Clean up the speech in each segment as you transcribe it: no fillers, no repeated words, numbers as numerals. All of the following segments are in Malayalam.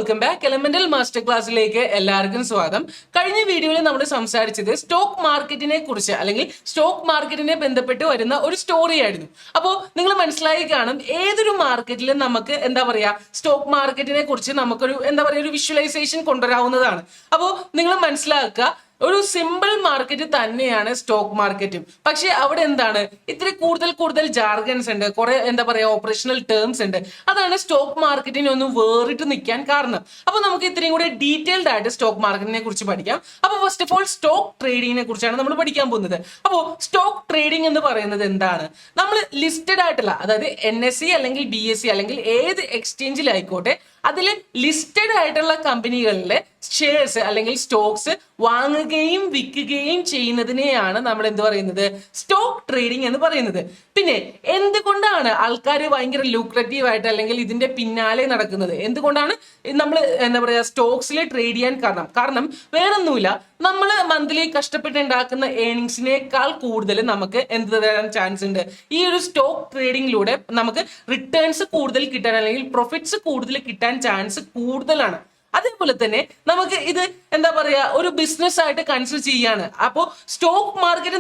Welcome back. എലമെന്റൽ മാസ്റ്റർ ക്ലാസ്സിലേക്ക് എല്ലാവർക്കും സ്വാഗതം. കഴിഞ്ഞ വീഡിയോയിൽ നമ്മൾ സംസാരിച്ചത് സ്റ്റോക്ക് മാർക്കറ്റിനെ കുറിച്ച് അല്ലെങ്കിൽ സ്റ്റോക്ക് മാർക്കറ്റിനെ ബന്ധപ്പെട്ട് വരുന്ന ഒരു സ്റ്റോറി ആയിരുന്നു. അപ്പോൾ നിങ്ങൾ മനസ്സിലായി കാണും, ഏതൊരു മാർക്കറ്റിലും നമുക്ക് സ്റ്റോക്ക് മാർക്കറ്റിനെ കുറിച്ച് നമുക്കൊരു ഒരു വിഷ്വലൈസേഷൻ കൊണ്ടുവരാവുന്നതാണ്. അപ്പോൾ നിങ്ങൾ മനസ്സിലാക്കുക, ഒരു സിമ്പിൾ മാർക്കറ്റ് തന്നെയാണ് സ്റ്റോക്ക് മാർക്കറ്റും. പക്ഷെ അവിടെ എന്താണ്, ഇത്തിരി കൂടുതൽ ജാർഗൻസ് ഉണ്ട്, കുറെ ഓപ്പറേഷണൽ ടേംസ് ഉണ്ട്. അതാണ് സ്റ്റോക്ക് മാർക്കറ്റിനെ ഒന്ന് വേറിട്ട് നിൽക്കാൻ കാരണം. അപ്പൊ നമുക്ക് ഇത്രയും കൂടെ ഡീറ്റെയിൽഡ് ആയിട്ട് സ്റ്റോക്ക് മാർക്കറ്റിനെ കുറിച്ച് പഠിക്കാം. അപ്പൊ ഫസ്റ്റ് ഓഫ് ഓൾ സ്റ്റോക്ക് ട്രേഡിങ്ങിനെ കുറിച്ചാണ് നമ്മൾ പഠിക്കാൻ പോകുന്നത്. അപ്പോൾ സ്റ്റോക്ക് ട്രേഡിംഗ് എന്ന് പറയുന്നത് എന്താണ്? നമ്മൾ ലിസ്റ്റഡ് ആയിട്ടുള്ള, അതായത് NSE അല്ലെങ്കിൽ BSE അല്ലെങ്കിൽ ഏത് എക്സ്ചേഞ്ചിലായിക്കോട്ടെ, അതിൽ ലിസ്റ്റഡ് ആയിട്ടുള്ള കമ്പനികളിലെ ഷെയർസ് അല്ലെങ്കിൽ സ്റ്റോക്സ് വാങ്ങുകയും വിൽക്കുകയും ചെയ്യുന്നതിനെയാണ് നമ്മൾ എന്ത് പറയുന്നത്, സ്റ്റോക്ക് ട്രേഡിംഗ് എന്ന് പറയുന്നത്. പിന്നെ എന്തുകൊണ്ടാണ് ആൾക്കാർ ഭയങ്കര ലൂക്രറ്റീവ് ആയിട്ട് അല്ലെങ്കിൽ ഇതിന്റെ പിന്നാലെ നടക്കുന്നത്? എന്തുകൊണ്ടാണ് നമ്മൾ സ്റ്റോക്സിൽ ട്രേഡ് ചെയ്യാൻ കാരണം വേറൊന്നുമില്ല, നമ്മൾ മന്ത്ലി കഷ്ടപ്പെട്ടുണ്ടാക്കുന്ന ഏണിങ്സിനേക്കാൾ കൂടുതൽ നമുക്ക് എന്ത് തരാൻ ചാൻസ് ഉണ്ട്? ഈ ഒരു സ്റ്റോക്ക് ട്രേഡിങ്ങിലൂടെ നമുക്ക് റിട്ടേൺസ് കൂടുതൽ കിട്ടാൻ അല്ലെങ്കിൽ പ്രോഫിറ്റ്സ് കൂടുതൽ കിട്ടാൻ ചാൻസ് കൂടുതലാണ്. അതേപോലെ തന്നെ നമുക്ക് ഇത് ഒരു ബിസിനസ് ആയിട്ട് കൺസിഡർ ചെയ്യാണ്. അപ്പോൾ സ്റ്റോക്ക് മാർക്കറ്റ്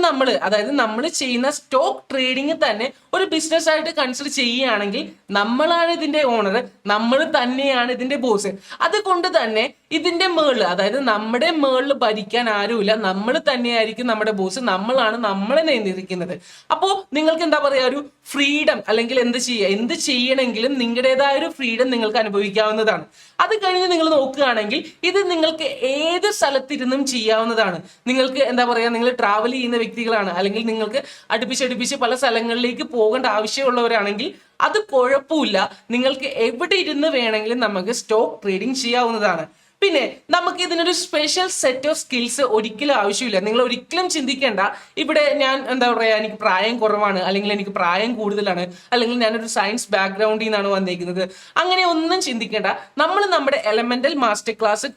നമ്മൾ ചെയ്യുന്ന സ്റ്റോക്ക് ട്രേഡിങ് തന്നെ ഒരു ബിസിനസ് ആയിട്ട് കൺസിഡർ ചെയ്യുകയാണെങ്കിൽ നമ്മളാണ് ഇതിന്റെ ഓണർ, നമ്മൾ തന്നെയാണ് ഇതിന്റെ ബോസ്. അതുകൊണ്ട് തന്നെ ഇതിന്റെ മേളിൽ, അതായത് നമ്മുടെ മേളിൽ ഭരിക്കാൻ ആരുമില്ല, നമ്മൾ തന്നെയായിരിക്കും നമ്മുടെ ബോസ്, നമ്മളാണ് നമ്മളെ നിയന്ത്രിക്കുന്നത്. അപ്പോൾ നിങ്ങൾക്ക് ഒരു ഫ്രീഡം അല്ലെങ്കിൽ എന്ത് ചെയ്യണമെങ്കിലും നിങ്ങളുടേതായ ഒരു ഫ്രീഡം നിങ്ങൾക്ക് അനുഭവിക്കാവുന്നതാണ്. അത് കഴിഞ്ഞ് നിങ്ങൾ നോക്കുകയാണെങ്കിൽ ഇത് നിങ്ങൾക്ക് ഏത് സ്ഥലത്തിരുന്നും ചെയ്യാവുന്നതാണ്. നിങ്ങൾക്ക് നിങ്ങൾ ട്രാവൽ ചെയ്യുന്ന വ്യക്തികളാണ് അല്ലെങ്കിൽ നിങ്ങൾക്ക് അടുപ്പിച്ച് പല സ്ഥലങ്ങളിലേക്ക് പോകേണ്ട ആവശ്യമുള്ളവരാണെങ്കിൽ അത് കുഴപ്പമില്ല, നിങ്ങൾക്ക് എവിടെ ഇരുന്ന് വേണമെങ്കിലും നമുക്ക് സ്റ്റോക്ക് ട്രേഡിംഗ് ചെയ്യാവുന്നതാണ്. പിന്നെ നമുക്ക് ഇതിനൊരു സ്പെഷ്യൽ സെറ്റ് ഓഫ് സ്കിൽസ് ഒരിക്കലും ആവശ്യമില്ല. നിങ്ങൾ ഒരിക്കലും ചിന്തിക്കേണ്ട, ഇവിടെ ഞാൻ എനിക്ക് പ്രായം കുറവാണ് അല്ലെങ്കിൽ എനിക്ക് പ്രായം കൂടുതലാണ് അല്ലെങ്കിൽ ഞാനൊരു സയൻസ് ബാക്ക്ഗ്രൗണ്ടിൽ നിന്നാണ് വന്നേക്കുന്നത്, അങ്ങനെ ഒന്നും ചിന്തിക്കേണ്ട. നമ്മൾ നമ്മുടെ എലമെന്റൽ മാസ്റ്റർ ക്ലാസ്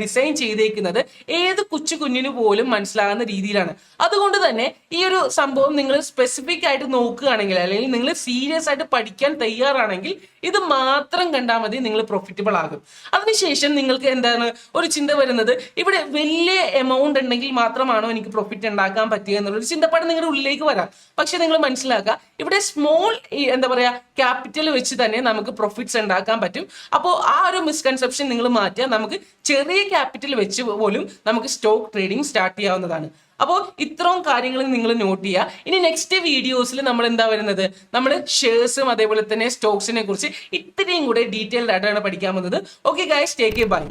ഡിസൈൻ ചെയ്തേക്കുന്നത് ഏത് കുഞ്ഞിന് പോലും മനസ്സിലാകുന്ന രീതിയിലാണ്. അതുകൊണ്ട് തന്നെ ഈ ഒരു സംഭവം നിങ്ങൾ സ്പെസിഫിക് ആയിട്ട് നോക്കുകയാണെങ്കിൽ അല്ലെങ്കിൽ നിങ്ങൾ സീരിയസ് ആയിട്ട് പഠിക്കാൻ തയ്യാറാണെങ്കിൽ ഇത് മാത്രം കണ്ടാൽ മതി, നിങ്ങൾ പ്രോഫിറ്റബിൾ ആകും. അതിനുശേഷം നിങ്ങൾക്ക് ഒരു ചിന്ത വരുന്നത്, ഇവിടെ വലിയ എമൗണ്ട് ഉണ്ടെങ്കിൽ മാത്രമാണോ എനിക്ക് പ്രോഫിറ്റ് ഉണ്ടാക്കാൻ പറ്റുക എന്നുള്ളൊരു ചിന്തപ്പാട് നിങ്ങളുടെ ഉള്ളിലേക്ക് വരാം. പക്ഷെ നിങ്ങൾ മനസ്സിലാക്കുക, ഇവിടെ സ്മോൾ ക്യാപിറ്റൽ വെച്ച് തന്നെ നമുക്ക് പ്രോഫിറ്റ്സ് ഉണ്ടാക്കാൻ പറ്റും. അപ്പോൾ ആ ഒരു മിസ്കൺസെപ്ഷൻ നിങ്ങൾ മാറ്റുക, നമുക്ക് ചെറിയ ക്യാപിറ്റൽ വെച്ച് പോലും നമുക്ക് സ്റ്റോക്ക് ട്രേഡിംഗ് സ്റ്റാർട്ട് ചെയ്യാവുന്നതാണ്. അപ്പോൾ ഇത്രയും കാര്യങ്ങൾ നിങ്ങൾ നോട്ട് ചെയ്യുക. ഇനി നെക്സ്റ്റ് വീഡിയോസിൽ നമ്മൾ നമ്മൾ ഷെയർസും അതേപോലെ തന്നെ സ്റ്റോക്സിനെ കുറിച്ച് ഇത്രയും കൂടെ ഡീറ്റെയിൽഡ് ആയിട്ടാണ് പഠിക്കാൻ പോകുന്നത്. Okay guys, take care, by.